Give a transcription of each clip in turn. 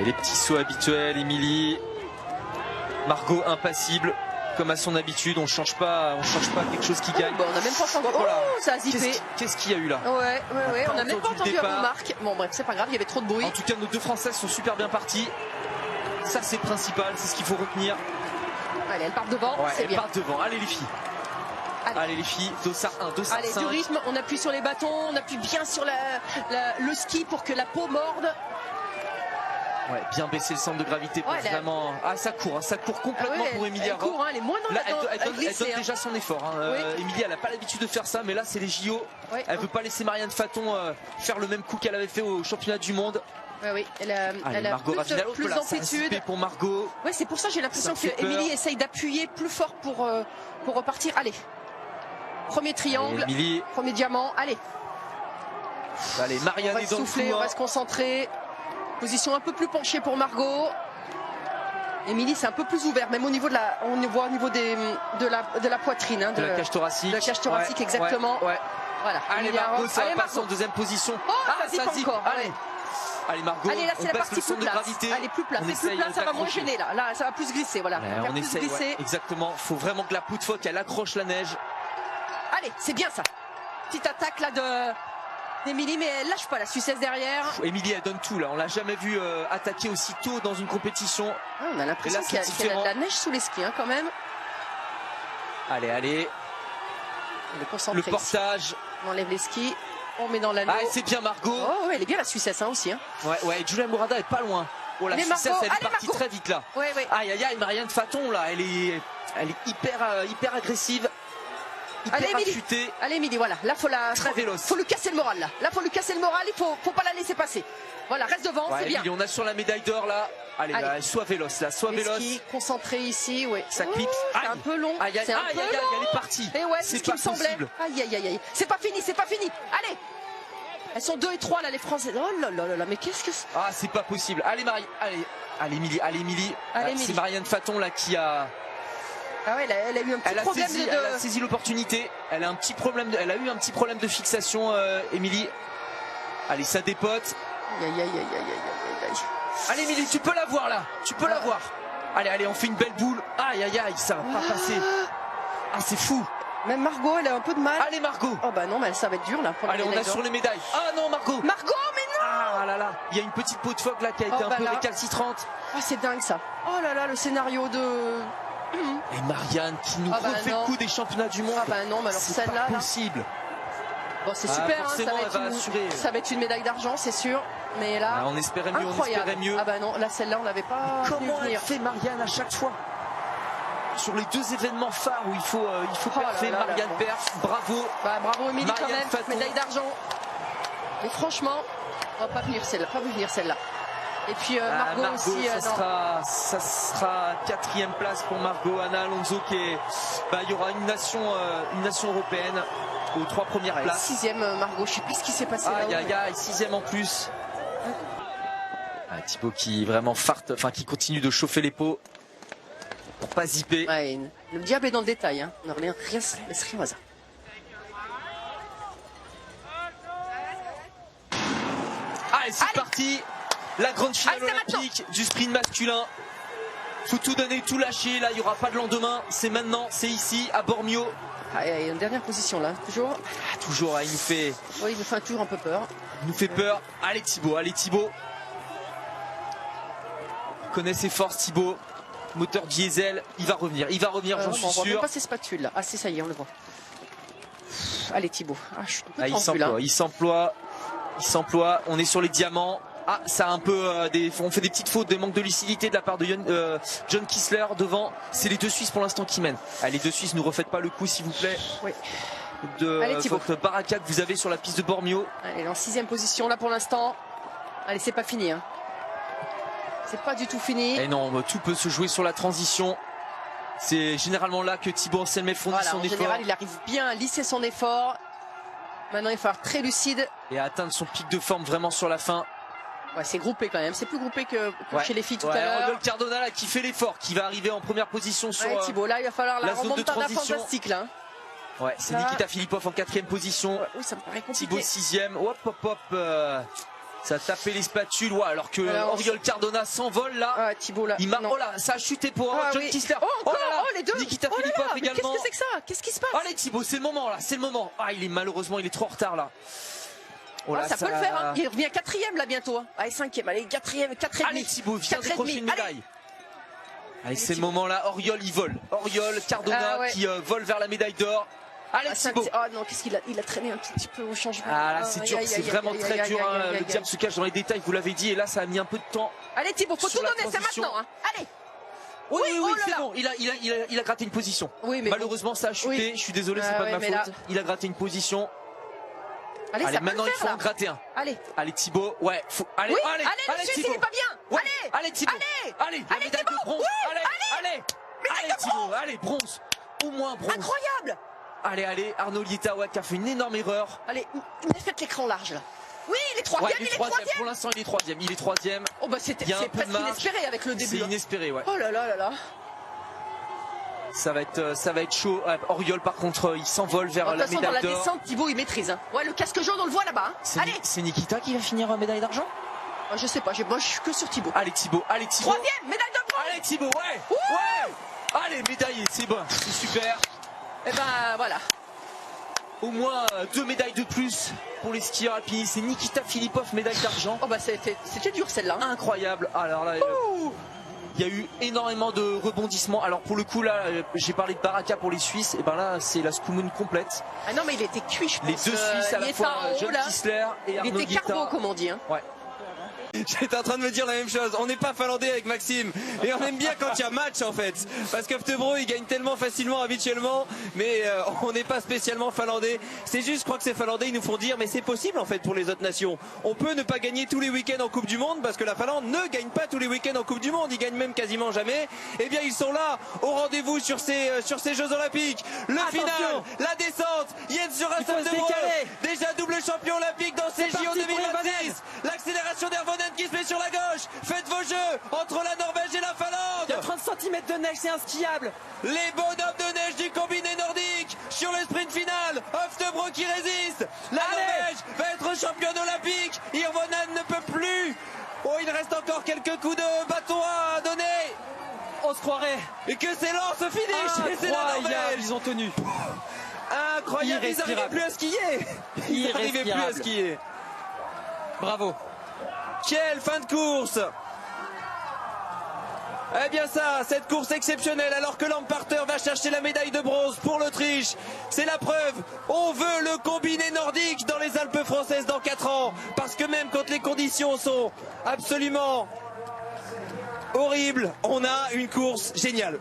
Et les petits sauts habituels, Émilie. Margot impassible, comme à son habitude. On change pas quelque chose qui gagne. Bon, on n'a même pas entendu. Oh, voilà. Ça a zippé. Qu'est-ce qu'il y a eu là? Ouais, on n'a même pas entendu la remarque. Bon, bref, c'est pas grave, il y avait trop de bruit. En tout cas, nos deux Françaises sont super bien parties. Ça, c'est le principal, c'est ce qu'il faut retenir. Allez, elles partent devant, ouais, c'est bien. Elles partent devant. Allez, les filles. Allez les filles, dossard 1, dossard 5. Allez, du rythme, on appuie sur les bâtons, on appuie bien sur le ski pour que la peau morde. Ouais, bien baisser le centre de gravité pour vraiment... Ah, ça court complètement pour Émilie. Elle court, elle est moins dans elle donne déjà son effort. Émilie, elle n'a pas l'habitude de faire ça, mais là, c'est les JO. Elle veut pas laisser Marianne Faton faire le même coup qu'elle avait fait au championnat du monde. Oui, elle a plus d'amplitude. Pour Margot. Ouais, c'est pour ça que j'ai l'impression que Émilie essaye d'appuyer plus fort pour repartir. Allez. Premier triangle, premier diamant, allez. Allez, Marianne est dans le souffler, on va se concentrer. Position un peu plus penchée pour Margot. Émilie, c'est un peu plus ouvert, même au niveau de la, de la poitrine. Hein, de la cage thoracique. De la cage thoracique, exactement. Voilà. Allez, Margot, ça va passer en deuxième position. Oh, ça zippe encore. Allez. Allez Margot, allez, là c'est la partie plus plate. Elle est plus plate, ça va moins gêner là. Là ça va plus glisser, voilà. On essaye, exactement. Faut vraiment que la poutre qu'elle accroche la neige. Allez, c'est bien ça. Petite attaque là d'Émilie, mais elle lâche pas la Suissesse derrière. Émilie, elle donne tout là. On l'a jamais vu attaquer aussi tôt dans une compétition. On a l'impression qu'il y a de la neige sous les skis hein, quand même. Allez. Le portage. Ici. On enlève les skis. On met dans l'anneau. Ah, c'est bien Margot. Oh, ouais, elle est bien la Suissesse hein, aussi. Hein. Ouais, Julia Mourada est pas loin. Oh, la Suissesse, elle est partie très vite là. Ouais. Aïe, Marianne Faton là, elle est hyper agressive. Allez Émilie, voilà. Là, faut lui casser le moral là. Là, faut lui casser le moral. Il faut pas la laisser passer. Voilà, reste devant, c'est bien. On a sur la médaille d'or là. Allez. Là, sois véloce là, sois véloce. Concentré ici, ouais. Ça clip. C'est un peu long. Elle est partie. Et ouais, c'est ce qui me semblait. Aïe. C'est pas fini. Allez. Elles sont 2 et 3 là les Françaises. Oh là, mais qu'est-ce que c'est? Ah, c'est pas possible. Allez Émilie. C'est Marianne Faton là qui a... Ah ouais, elle a eu un petit problème Elle a saisi l'opportunité. Elle a eu un petit problème de fixation, Émilie. Allez, ça dépote. Aïe. Allez Émilie, tu peux la voir là. La voir. Allez, on fait une belle boule. Aïe, ça va pas passer. Ah, c'est fou. Même Margot, elle a un peu de mal. Allez Margot. Oh bah non, mais ça va être dur là. Allez, on a sur les médailles. Ah non, Margot, mais non. Ah là. Il y a une petite peau de phoque là qui a été un peu récalcitrante. Ah, c'est dingue ça. Oh là, le scénario de... Et Marianne qui nous refait le coup des championnats du monde. Ah bah non, mais alors celle-là... C'est pas possible. Bon, c'est super, ça va être une médaille d'argent, c'est sûr. Mais là, on espérait mieux, Ah bah non, là celle-là, on l'avait pas. Comment elle fait Marianne à chaque fois? Sur les deux événements phares où il faut perfer, Marianne perf, bravo. Bravo Émilie quand même, médaille d'argent. Mais franchement, on va pas venir celle-là. Et puis Margot aussi. Ça sera 4e place pour Margot. Anna Alonso qui est. Il y aura une nation européenne aux 3 premières places. 6e Margot, je sais pas ce qui s'est passé là. 6e en plus. Thibaut qui vraiment qui continue de chauffer les peaux pour pas zipper. Le diable est dans le détail. Hein. On n'a rien au hasard. Allez, c'est parti. La grande finale olympique du sprint masculin. Faut tout donner, tout lâcher. Là, il n'y aura pas de lendemain. C'est maintenant, c'est ici, à Bormio. Il y a une dernière position là, toujours. Toujours, il nous fait. Oui, il nous fait toujours un peu peur. Il nous fait peur. Allez Thibaut. Il connaît ses forces, Thibaut. Moteur diesel, il va revenir, j'en suis sûr. On voit pas ses spatules là. Ah, c'est ça y est, on le voit. Allez Thibaut. Il s'emploie. On est sur les diamants. Ça a un peu on fait des petites fautes, des manques de lucidité de la part de John Kissler devant. C'est les deux Suisses pour l'instant qui mènent. Les deux Suisses, ne refaites pas le coup s'il vous plaît. Oui. De votre baraka que vous avez sur la piste de Bormio. Elle est en 6e position là pour l'instant. Allez, c'est pas fini. Hein. C'est pas du tout fini. Et non, tout peut se jouer sur la transition. C'est généralement là que Thibaut Anselmet fournit son effort. En général, il arrive bien à lisser son effort. Maintenant, il faut être très lucide. Et à atteindre son pic de forme vraiment sur la fin. Ouais, c'est groupé quand même. C'est plus groupé que chez les filles tout à l'heure. Rodolphe Cardona là, qui fait l'effort, qui va arriver en première position sur Thibaut, là, il va falloir la remontada fantastique là. Ouais, c'est Nikita Filippov en 4e position. Oui, ça me paraît compliqué. Thibaut 6e. Hop. Ça a tapé les spatules, ouais, alors que Oriol Cardona s'envole là. Ah, Thibaut là. Oh là, ça a chuté pour John Kissler. Oh là là, les deux. Nikita Filipov également. Qu'est-ce que c'est que ça? Qu'est-ce qui se passe? Allez Thibaut, c'est le moment là, c'est le moment. Ah, malheureusement, il est trop en retard là. Oh là, ça peut le faire, hein. Il revient 4e là bientôt. Hein. Allez, 5e, allez, 4e, 4e. Allez Thibaut, viens décrocher une médaille. Allez, c'est le moment là, Oriol il vole. Oriol Cardona qui vole vers la médaille d'or. Allez Thibaut. Ah non, qu'est-ce qu'il a? Il a traîné un petit peu au changement. Ah là c'est dur, c'est vraiment très dur. Le diable se cache dans les détails, vous l'avez dit, et là ça a mis un peu de temps. Allez Thibaut, faut tout donner, c'est maintenant. Hein. Allez. Oui, c'est bon, il a gratté une position. Oui, mais malheureusement ça a chuté, je suis désolé, c'est pas de ma faute. Là... Il a gratté une position. Allez, maintenant il faut en gratter un. Allez Thibaut, ouais, faut... Allez, allez Thibaut, il est pas bien. Ouais. Allez Thibaut, allez, la médaille de bronze. Allez Thibaut, allez, bronze. Au moins bronze. Incroyable. Allez, Arnaud Lietawa qui a fait une énorme erreur. Allez, faites l'écran large là. Oui, il est 3e, il est 3e. Pour l'instant, il est 3e. Oh bah c'est presque inespéré avec le début. C'est inespéré, ouais. Oh là là. Ça va être chaud. Oriol, par contre, il s'envole vers la médaille d'or. Dans la descente, Thibaut, il maîtrise. Hein. Ouais, le casque jaune, on le voit là-bas. Hein. Allez. C'est Nikita qui va finir médaille d'argent? Je sais pas, moi je suis que sur Thibaut. Allez Thibaut. 3e, médaille de bronze. Allez Thibaut, ouais. Allez, médaillé, c'est bon, c'est super. Et ben voilà. Au moins 2 médailles de plus pour les skieurs alpinistes. C'est Nikita Filipov, médaille d'argent. Oh bah c'était dur celle-là. Hein. Incroyable. Alors là, il y a eu énormément de rebondissements. Alors pour le coup là, j'ai parlé de Baraka pour les Suisses. Et ben là, c'est la Skoumoun complète. Ah non mais il était cuit, je pense. Les deux Suisses à la fois, John Kissler et Arnaud Lietawa. Il était carbo comme on dit. Hein. Ouais. J'étais en train de me dire la même chose. On n'est pas finlandais avec Maxime. Et on aime bien quand il y a match en fait. Parce qu'Öftebro il gagne tellement facilement habituellement. Mais on n'est pas spécialement finlandais. C'est juste, je crois que ces finlandais ils nous font dire mais c'est possible en fait pour les autres nations. On peut ne pas gagner tous les week-ends en Coupe du Monde. Parce que la Finlande ne gagne pas tous les week-ends en Coupe du Monde. Ils gagnent même quasiment jamais. Et bien ils sont là au rendez-vous sur ces Jeux Olympiques. Le final, la descente. Jens Jonas Öftebro, déjà double champion olympique dans ces JO 2026. L'accélération d'Ervonen qui se met sur la gauche. Faites vos jeux entre la Norvège et la Finlande. Il y a 30 cm de neige, c'est inskiable. Les bonhommes de neige du combiné nordique sur le sprint final. Öftebro qui résiste. La Norvège va être championne olympique. Hirvonen ne peut plus. Oh, il reste encore quelques coups de bâton à donner. On se croirait. Et que c'est lent ce finish. Et c'est la Norvège. Ils ont tenu. Incroyable, ils n'arrivaient plus à skier. Ils n'arrivaient plus à skier. Bravo. Quelle fin de course! Eh bien ça, cette course exceptionnelle alors que Lamparter va chercher la médaille de bronze pour l'Autriche. C'est la preuve, on veut le combiné nordique dans les Alpes françaises dans 4 ans. Parce que même quand les conditions sont absolument horribles, on a une course géniale.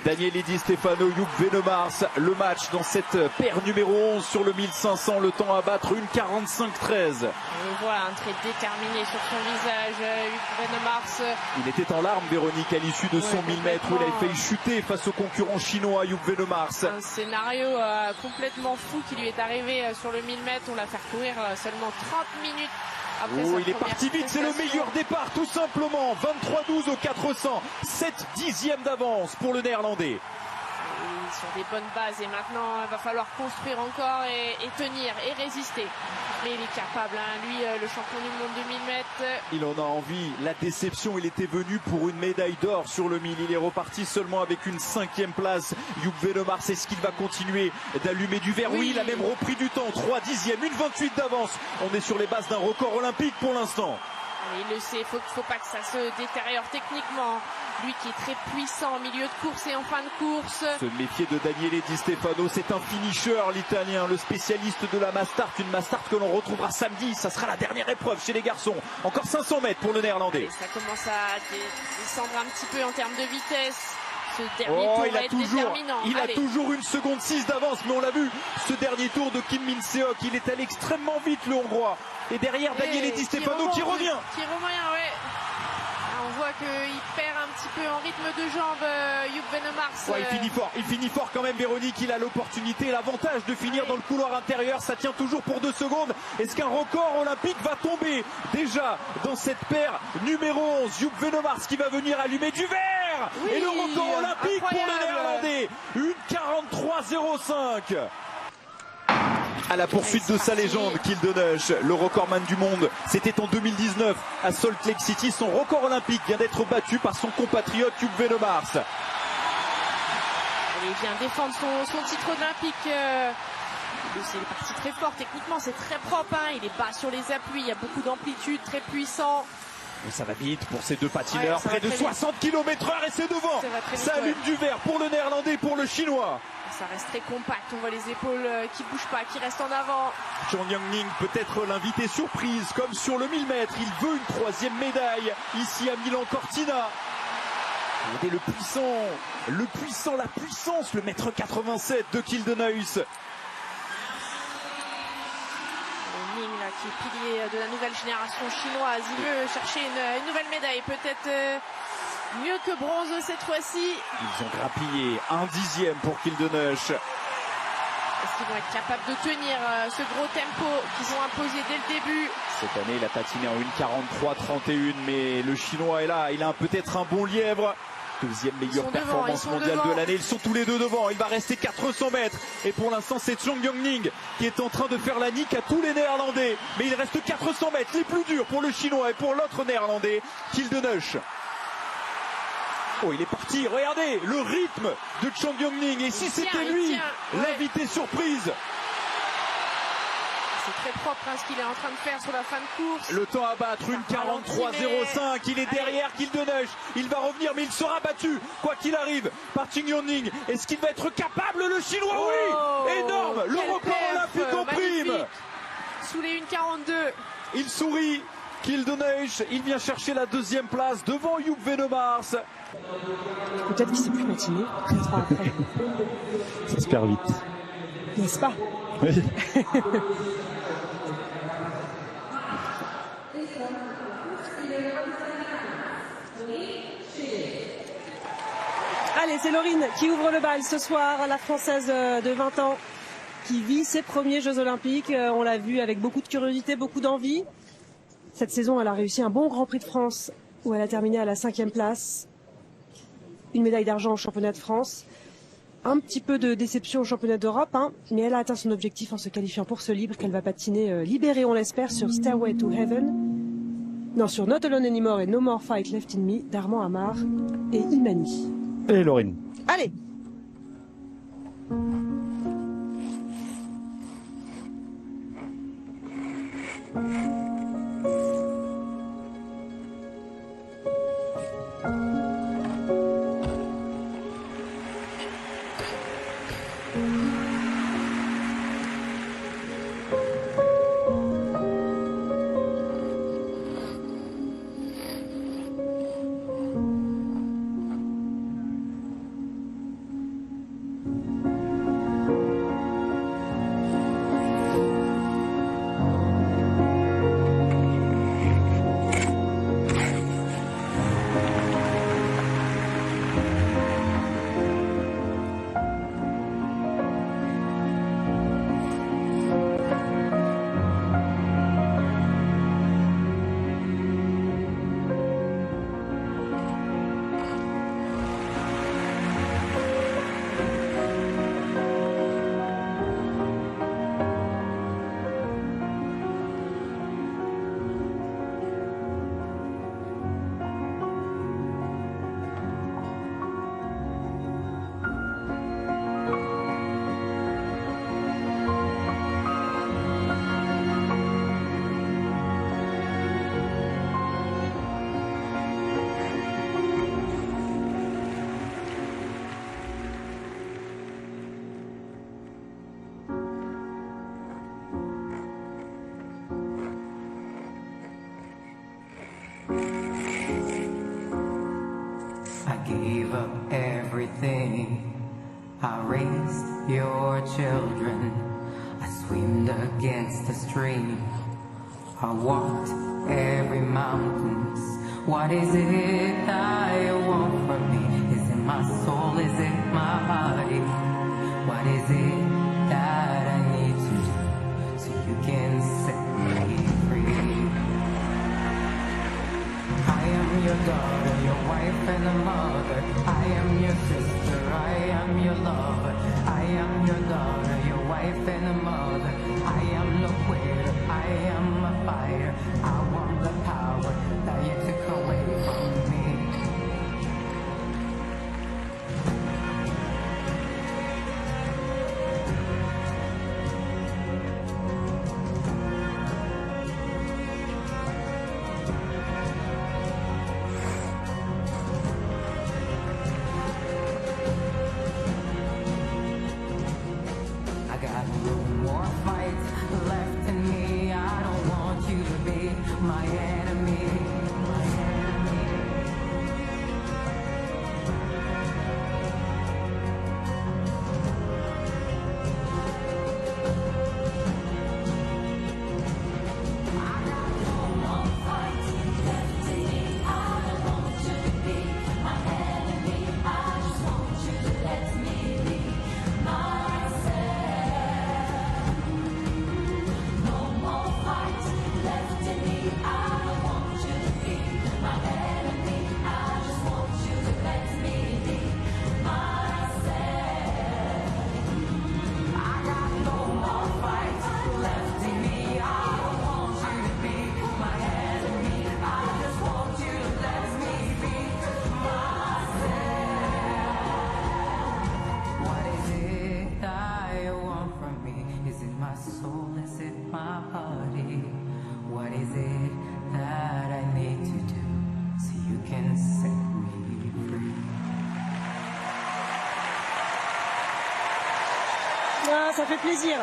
Daniele Di Stefano, Joop Venemars, le match dans cette paire numéro 11 sur le 1500, le temps à battre, 1:45:13. On voit un trait déterminé sur son visage, Joop Venemars. Il était en larmes, Véronique, à l'issue de son 1000 mètres où il a failli chuter face au concurrent chinois Joop Venemars. Un scénario complètement fou qui lui est arrivé sur le 1000 mètres, on l'a fait courir seulement 30 minutes. Il est parti vite, c'est le meilleur départ tout simplement, 23:12 au 400, 7 dixièmes d'avance pour le néerlandais. Sur des bonnes bases et maintenant il va falloir construire encore et tenir et résister. Mais il est capable, hein. Lui le champion du monde de 1000 mètres. Il en a envie, la déception, il était venu pour une médaille d'or sur le 1000. Il est reparti seulement avec une 5e place. Joop Venemars, est-ce qu'il va continuer d'allumer du verre? Oui, il a même repris du temps, 3 dixièmes, 1:28 d'avance. On est sur les bases d'un record olympique pour l'instant. Il le sait, il faut pas que ça se détériore techniquement. Lui qui est très puissant en milieu de course et en fin de course. Se méfier de Daniele Di Stefano, c'est un finisher l'italien, le spécialiste de la Mastart. Une Mastart que l'on retrouvera samedi, ça sera la dernière épreuve chez les garçons. Encore 500 mètres pour le néerlandais. Allez, ça commence à descendre un petit peu en termes de vitesse. Ce dernier tour va être déterminant. Il a toujours 1:06 d'avance, mais on l'a vu, ce dernier tour de Kim Min-seok, il est allé extrêmement vite le Hongrois. Et derrière Daniele Di Stefano qui revient. Ouais. On voit qu'il perd un petit peu en rythme de jambe, Joop Venemars. Ouais, il finit fort quand même, Véronique. Il a l'opportunité, l'avantage de finir dans le couloir intérieur. Ça tient toujours pour 2 secondes. Est-ce qu'un record olympique va tomber déjà dans cette paire numéro 11? Joop Venemars qui va venir allumer du verre. Et le record olympique pour le néerlandais, 1:43:05. À la poursuite de sa légende, Kildenush, le recordman du monde. C'était en 2019 à Salt Lake City. Son record olympique vient d'être battu par son compatriote Hugh Venomars. Il vient défendre son titre olympique. Il est parti très fort techniquement, c'est très propre. Hein. Il est bas sur les appuis, il y a beaucoup d'amplitude, très puissant. Et ça va vite pour ces deux patineurs, près de 60 km/h et c'est devant. Ça allume du vert pour le néerlandais, pour le chinois. Ça reste très compact, on voit les épaules qui ne bougent pas, qui restent en avant. Chong Yang-ning peut être l'invité surprise, comme sur le 1000 mètres. Il veut une 3e médaille, ici à Milan-Cortina. Regardez la puissance, le mètre 87 de Kildenush. Ning, là, qui est pilier de la nouvelle génération chinoise, il veut chercher une nouvelle médaille, peut-être mieux que bronze cette fois-ci. Ils ont grappillé un 10e pour Kildenush. Est-ce qu'ils vont être capables de tenir ce gros tempo qu'ils ont imposé dès le début? Cette année, il a patiné en 1:43:31, mais le chinois est là, il a peut-être un bon lièvre. Deuxième meilleure performance mondiale de l'année. Ils sont tous les deux devant. Il va rester 400 mètres. Et pour l'instant, c'est Chong Yang-ning qui est en train de faire la nique à tous les Néerlandais. Mais il reste 400 mètres, les plus durs pour le Chinois et pour l'autre Néerlandais, Kildenush. Oh, il est parti. Regardez le rythme de Chong Yang-ning. Et si c'était lui, l'invité surprise. C'est très propre hein, ce qu'il est en train de faire sur la fin de course. Le temps à battre, 1:43:05. Il est derrière Kildenush. Il va revenir, mais il sera battu, quoi qu'il arrive, par Chong Yang-ning. Est-ce qu'il va être capable, le Chinois? Oui, énorme. Le record olympique en prime. Sous les 1:42. Il sourit. Kildenush, il vient chercher la 2e place devant Hugh Venomars. Peut-être qu'il s'est plus patiné 4 ans après. Ça se perd vite. N'est-ce pas? Oui. Allez, c'est Laurine qui ouvre le bal ce soir, la Française de 20 ans qui vit ses premiers Jeux Olympiques. On l'a vu avec beaucoup de curiosité, beaucoup d'envie. Cette saison, elle a réussi un bon Grand Prix de France où elle a terminé à la 5e place. Une médaille d'argent au championnat de France. Un petit peu de déception au championnat d'Europe, hein, mais elle a atteint son objectif en se qualifiant pour ce libre qu'elle va patiner libérée, on l'espère, sur Stairway to Heaven. Non, sur Not Alone Anymore et No More Fight Left in Me d'Armand Amar et Imani. Et Laurine. Allez! gave up everything. I raised your children. I swam against the stream. I walked every mountain. What is it I want from me? Is it my soul? Is it my body? What is it that I need to do so you can set me free? I am your daughter, your wife and a mother. I am your sister, I am your lover. I am your daughter, your wife. wife and a mother. I am no quitter, I am a fighter. I want the power that you took away from me. I got no more fights left in me. I don't want you to be my enemy. My enemy. I got no more fights left in me. I don't want you to be my enemy. I just want you to let me be myself. No more fights left in me. I don't want you to be my enemy. I just want you to let me be myself. I got no more fights left in me. I don't want you to be my enemy. I just want you to let me be myself. What is it that you want from me? Is it my soul? Is it my body? What is it that I need to do so you can set me free? Ah, ça fait plaisir.